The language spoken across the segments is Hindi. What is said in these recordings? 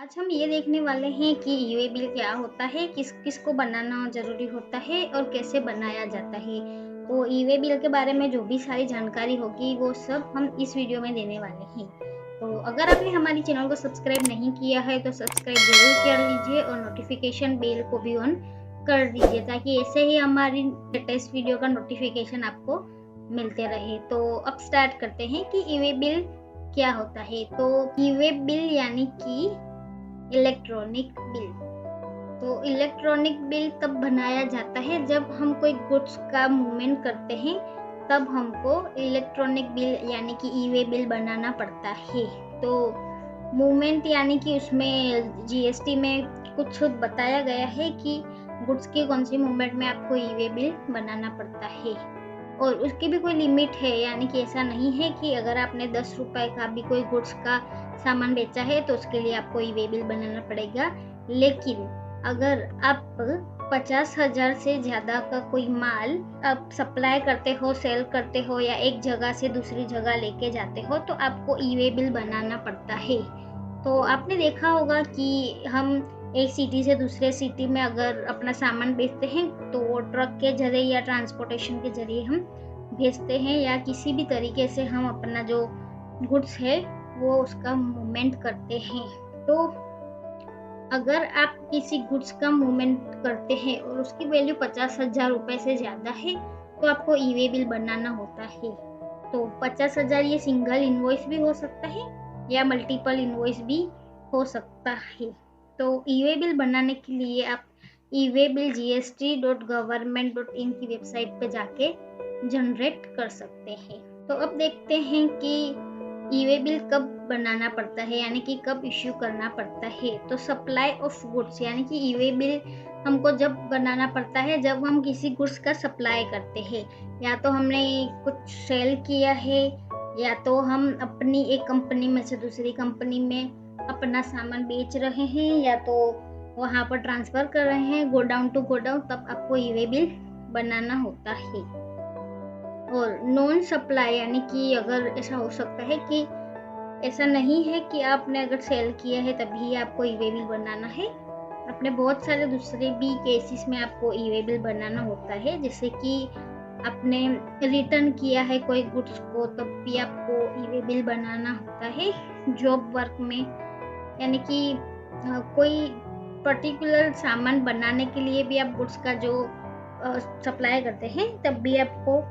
आज हम ये देखने वाले हैं कि ई-वे बिल क्या होता है, किस किस को बनाना ज़रूरी होता है और कैसे बनाया जाता है। तो ई-वे बिल के बारे में जो भी सारी जानकारी होगी वो सब हम इस वीडियो में देने वाले हैं। तो अगर आपने हमारी चैनल को सब्सक्राइब नहीं किया है तो सब्सक्राइब ज़रूर कर लीजिए और नोटिफिकेशन बेल को भी ऑन कर दीजिए ताकि ऐसे ही हमारी लेटेस्ट वीडियो का नोटिफिकेशन आपको मिलते रहे। तो अब स्टार्ट करते हैं कि ई-वे बिल क्या होता है। तो ई-वे बिल यानी कि इलेक्ट्रॉनिक बिल। तो इलेक्ट्रॉनिक बिल तब बनाया जाता है जब हम कोई गुड्स का मूवमेंट करते हैं, तब हमको इलेक्ट्रॉनिक बिल यानी कि ई-वे बिल बनाना पड़ता है। तो मूवमेंट यानी कि उसमें जीएसटी में कुछ बताया गया है कि गुड्स की कौन सी मूवमेंट में आपको ई-वे बिल बनाना पड़ता है और उसकी भी कोई लिमिट है, यानी कि ऐसा नहीं है कि अगर आपने 10 रुपए का भी कोई गुड्स का सामान बेचा है तो उसके लिए आपको ई-वे बिल बनाना पड़ेगा। लेकिन अगर आप 50,000 से ज़्यादा का कोई माल आप सप्लाई करते हो, सेल करते हो या एक जगह से दूसरी जगह लेके जाते हो तो आपको ई-वे बिल बनाना पड़ता है। तो आपने देखा होगा कि हम एक सिटी से दूसरे सिटी में अगर अपना सामान बेचते हैं तो वो ट्रक के ज़रिए या ट्रांसपोर्टेशन के ज़रिए हम भेजते हैं या किसी भी तरीके से हम अपना जो गुड्स है वो उसका मूवमेंट करते हैं। तो अगर आप किसी गुड्स का मूवमेंट करते हैं और उसकी वैल्यू 50,000 रुपए से ज़्यादा है तो आपको ई-वे बिल बनाना होता है। तो 50,000 ये सिंगल इनवॉइस भी हो सकता है या मल्टीपल इनवॉइस भी हो सकता है। तो ई-वे बिल बनाने के लिए आप eWayBillGST.government.in की वेबसाइट पे जाके जनरेट कर सकते हैं। तो अब देखते हैं कि ई-वे बिल कब बनाना पड़ता है, यानी कि कब इश्यू करना पड़ता है। तो सप्लाई ऑफ गुड्स यानी कि ई-वे बिल हमको जब बनाना पड़ता है जब हम किसी गुड्स का सप्लाई करते हैं, या तो हमने कुछ सेल किया है या तो हम अपनी एक कंपनी में से दूसरी कंपनी में अपना सामान बेच रहे हैं या तो वहाँ पर ट्रांसफ़र कर रहे हैं गोडाउन टू गोडाउन, तब आपको ई-वे बिल बनाना होता है। और नॉन सप्लाई यानी कि अगर ऐसा हो सकता है कि ऐसा नहीं है कि आपने अगर सेल किया है तभी आपको ई-वे बिल बनाना है, अपने बहुत सारे दूसरे भी केसेस में आपको ई-वे बिल बनाना होता है। जैसे कि आपने रिटर्न किया है कोई गुड्स को तब भी आपको ई-वे बिल बनाना होता है। जॉब वर्क में यानी कि कोई पर्टिकुलर सामान बनाने के लिए भी आप गुड्स का जो सप्लाई करते हैं तब भी आपको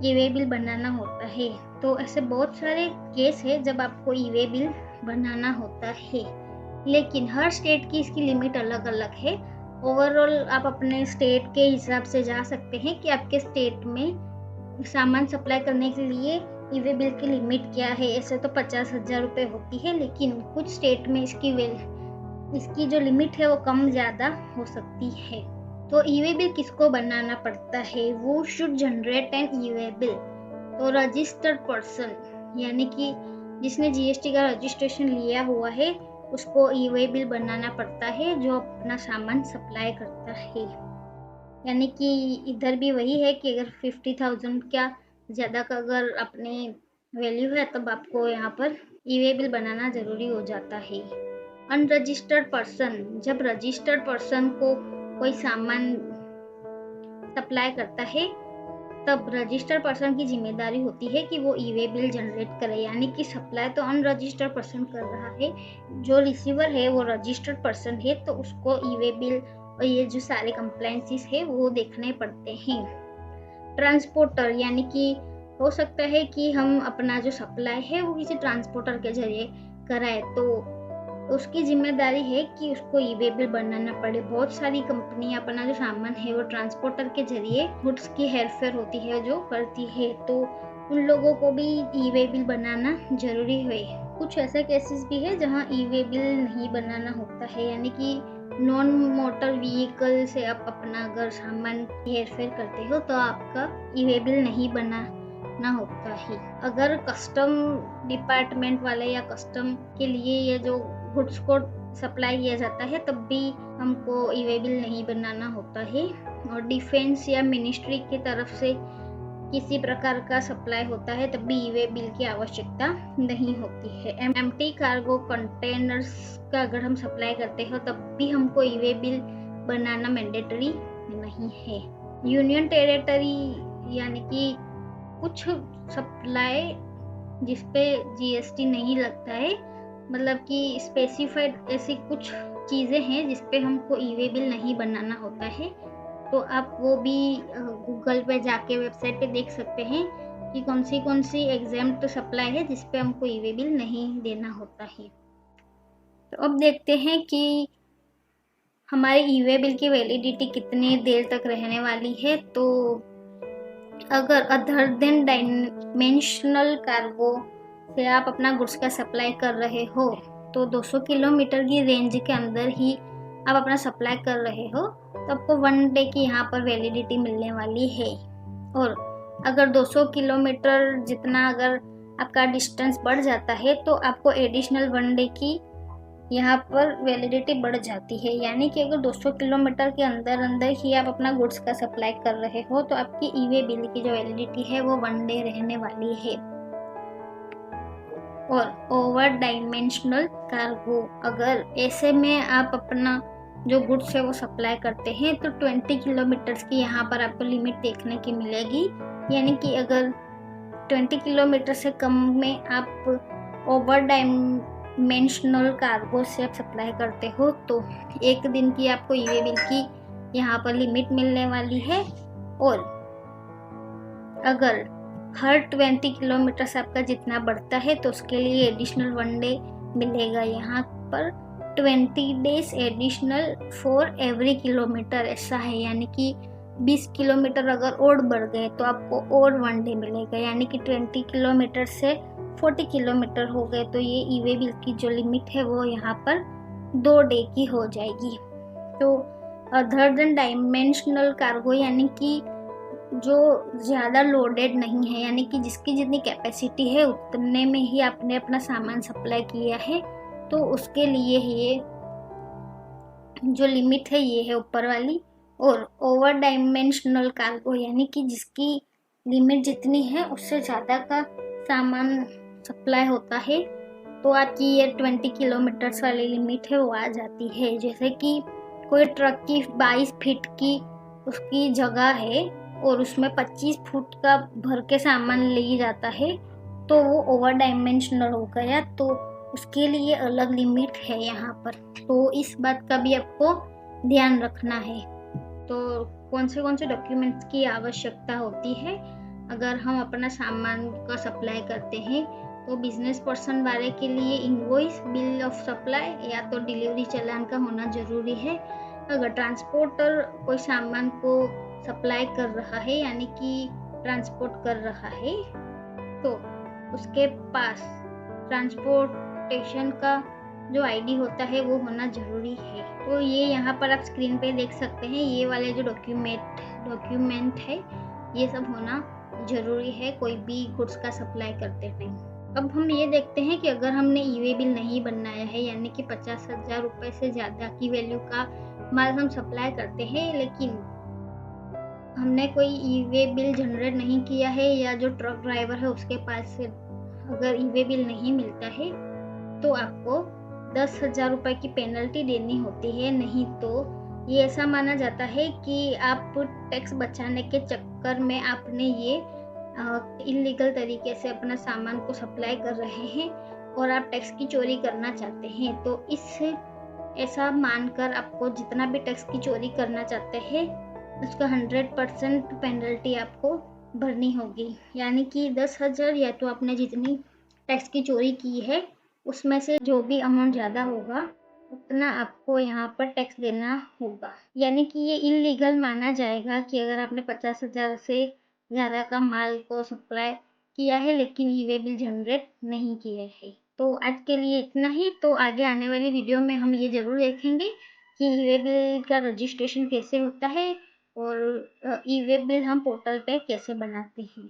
ई-वे बिल बनाना होता है। तो ऐसे बहुत सारे केस है जब आपको ई-वे बिल बनाना होता है, लेकिन हर स्टेट की इसकी लिमिट अलग अलग है। ओवरऑल आप अपने स्टेट के हिसाब से जा सकते हैं कि आपके स्टेट में सामान सप्लाई करने के लिए ई-वे बिल की लिमिट क्या है। ऐसे तो 50,000 रुपये होती है, लेकिन कुछ स्टेट में इसकी जो लिमिट है वो कम ज़्यादा हो सकती है। तो ई-वे बिल किसको बनाना पड़ता है? वो should generate N e-way bill. तो रजिस्टर्ड पर्सन यानी कि जिसने जीएसटी का रजिस्ट्रेशन लिया हुआ है उसको ई-वे बिल बनाना पड़ता है जो अपना सामान सप्लाई करता है। यानी कि इधर भी वही है कि अगर 50,000 क्या ज़्यादा का अगर अपने वैल्यू है तब आपको यहाँ पर ई-वे बिल बनाना ज़रूरी हो जाता है। अनरजिस्टर्ड पर्सन, जब रजिस्टर्ड पर्सन को कोई सामान सप्लाई करता है तब रजिस्टर्ड पर्सन की जिम्मेदारी होती है कि वो ई-वे बिल जनरेट करे। यानी कि सप्लाई तो अनरजिस्टर्ड पर्सन कर रहा है, जो रिसीवर है वो रजिस्टर्ड पर्सन है, तो उसको ई-वे बिल और ये जो सारे कंप्लायंसेस है वो देखने पड़ते हैं। ट्रांसपोर्टर यानी कि हो सकता है कि हम अपना जो सप्लाई है वो किसी ट्रांसपोर्टर के जरिए कराए, तो उसकी जिम्मेदारी है कि उसको ई-वे बिल बनाना पड़े। बहुत सारी कंपनियां अपना जो सामान है वो ट्रांसपोर्टर के जरिए गुड्स की हेरफेर होती है जो करती है, तो उन लोगों को भी ई-वे बिल बनाना जरूरी है। कुछ ऐसे केसेस भी है जहां ई-वे बिल नहीं बनाना होता है, यानी कि नॉन मोटर व्हीकल से आप अपना अगर सामान हेरफेर करते हो तो आपका ई-वे बिल नहीं बनाना होता है। अगर कस्टम डिपार्टमेंट वाले या कस्टम के लिए ये जो गुड्स को सप्लाई किया जाता है तब भी हमको ई-वे बिल नहीं बनाना होता है। और डिफेंस या मिनिस्ट्री की तरफ से किसी प्रकार का सप्लाई होता है तब भी ई वे बिल की आवश्यकता नहीं होती है। एम्प्टी कार्गो कंटेनर्स का अगर हम सप्लाई करते हो तब भी हमको ई वे बिल बनाना मैंडेटरी नहीं है। यूनियन टेरिटरी यानी कि कुछ सप्लाई जिसपे जीएसटी नहीं लगता है, मतलब कि स्पेसिफाइड ऐसी कुछ चीज़ें हैं जिसपे हमको ई वे बिल नहीं बनाना होता है। तो आप वो भी गूगल पे जाके वेबसाइट पे देख सकते हैं कि कौन सी एग्जाम्प्ट सप्लाई है जिसपे हमको ई वे बिल नहीं देना होता है। तो अब देखते हैं कि हमारे ई वे बिल की वैलिडिटी कितनी देर तक रहने वाली है। तो अगर अदर देन डायमेंशनल कार्गो से आप अपना गुड्स का सप्लाई कर रहे हो तो 200 किलोमीटर की रेंज के अंदर ही आप अपना सप्लाई कर रहे हो तो आपको 1 डे की यहाँ पर वैलिडिटी मिलने वाली है। और अगर 200 किलोमीटर जितना अगर आपका डिस्टेंस बढ़ जाता है तो आपको एडिशनल 1 डे की यहाँ पर वैलिडिटी बढ़ जाती है। यानी कि अगर 200 किलोमीटर के अंदर अंदर ही आप अपना गुड्स का सप्लाई कर रहे हो तो आपकी ई वे बिल की जो वैलिडिटी है वो 1 डे रहने वाली है। और ओवर डायमेंशनल कार्गो, अगर ऐसे में आप अपना जो गुड्स है वो सप्लाई करते हैं तो 20 किलोमीटर्स की यहाँ पर आपको लिमिट देखने की मिलेगी। यानी कि अगर 20 किलोमीटर से कम में आप ओवर डायमेंशनल कार्गो से आप सप्लाई करते हो तो 1 दिन की आपको ई वे बिल की यहाँ पर लिमिट मिलने वाली है। और अगर हर 20 किलोमीटर से आपका जितना बढ़ता है तो उसके लिए एडिशनल 1 डे मिलेगा। यहाँ पर 20 days additional for every kilometre ऐसा है। यानी कि 20 किलोमीटर अगर और बढ़ गए तो आपको और 1 डे मिलेगा। यानी कि 20 किलोमीटर से 40 किलोमीटर हो गए तो ये ई वे बिल की जो लिमिट है वो यहाँ पर 2 डे की हो जाएगी। तो अदर देन डायमेंशनल कार्गो यानी कि जो ज़्यादा लोडेड नहीं है, यानी कि जिसकी जितनी कैपेसिटी है उतने में ही आपने अपना सामान सप्लाई किया है तो उसके लिए ये जो लिमिट है ये है ऊपर वाली। और ओवर डायमेंशनल कार्गो यानी कि जिसकी लिमिट जितनी है उससे ज़्यादा का सामान सप्लाई होता है तो आपकी ये 20 किलोमीटर्स वाली लिमिट है वो आ जाती है। जैसे कि कोई ट्रक की 22 फीट की उसकी जगह है और उसमें 25 फुट का भर के सामान ले जाता है तो वो ओवर डायमेंशनल हो गया, तो उसके लिए अलग लिमिट है यहाँ पर। तो इस बात का भी आपको ध्यान रखना है। तो कौन से डॉक्यूमेंट्स की आवश्यकता होती है अगर हम अपना सामान का सप्लाई करते हैं तो बिजनेस पर्सन वाले के लिए इनवॉइस, बिल ऑफ सप्लाई या तो डिलीवरी चालान का होना जरूरी है। अगर ट्रांसपोर्टर कोई सामान को सप्लाई कर रहा है यानी कि ट्रांसपोर्ट कर रहा है तो उसके पास ट्रांसपोर्टेशन का जो आईडी होता है वो होना जरूरी है। तो ये यहाँ पर आप स्क्रीन पे देख सकते हैं, ये वाले जो डॉक्यूमेंट है ये सब होना जरूरी है कोई भी गुड्स का सप्लाई करते टाइम। अब हम ये देखते हैं कि अगर हमने ई वे बिल नहीं बनाया है यानी कि 50,000 रुपये से ज़्यादा की वैल्यू का माल हम सप्लाई करते हैं लेकिन हमने कोई ई वे बिल जनरेट नहीं किया है या जो ट्रक ड्राइवर है उसके पास से अगर ई वे बिल नहीं मिलता है तो आपको 10,000 रुपये की पेनल्टी देनी होती है। नहीं तो ये ऐसा माना जाता है कि आप टैक्स बचाने के चक्कर में आपने ये इलीगल तरीके से अपना सामान को सप्लाई कर रहे हैं और आप टैक्स की चोरी करना चाहते हैं। तो ऐसा मानकर आपको जितना भी टैक्स की चोरी करना चाहते हैं उसका 100% पेनल्टी आपको भरनी होगी। यानी कि 10,000 या तो आपने जितनी टैक्स की चोरी की है उसमें से जो भी अमाउंट ज़्यादा होगा उतना आपको यहाँ पर टैक्स देना होगा। यानी कि ये इलीगल माना जाएगा कि अगर आपने 50,000 से ज़्यादा का माल को सप्लाई किया है लेकिन ई वे बिल जनरेट नहीं किया है। तो आज के लिए इतना ही। तो आगे आने वाली वीडियो में हम ये ज़रूर देखेंगे कि ई वे बिल का रजिस्ट्रेशन कैसे होता है और ई वे बिल हम पोर्टल पे कैसे बनाते हैं।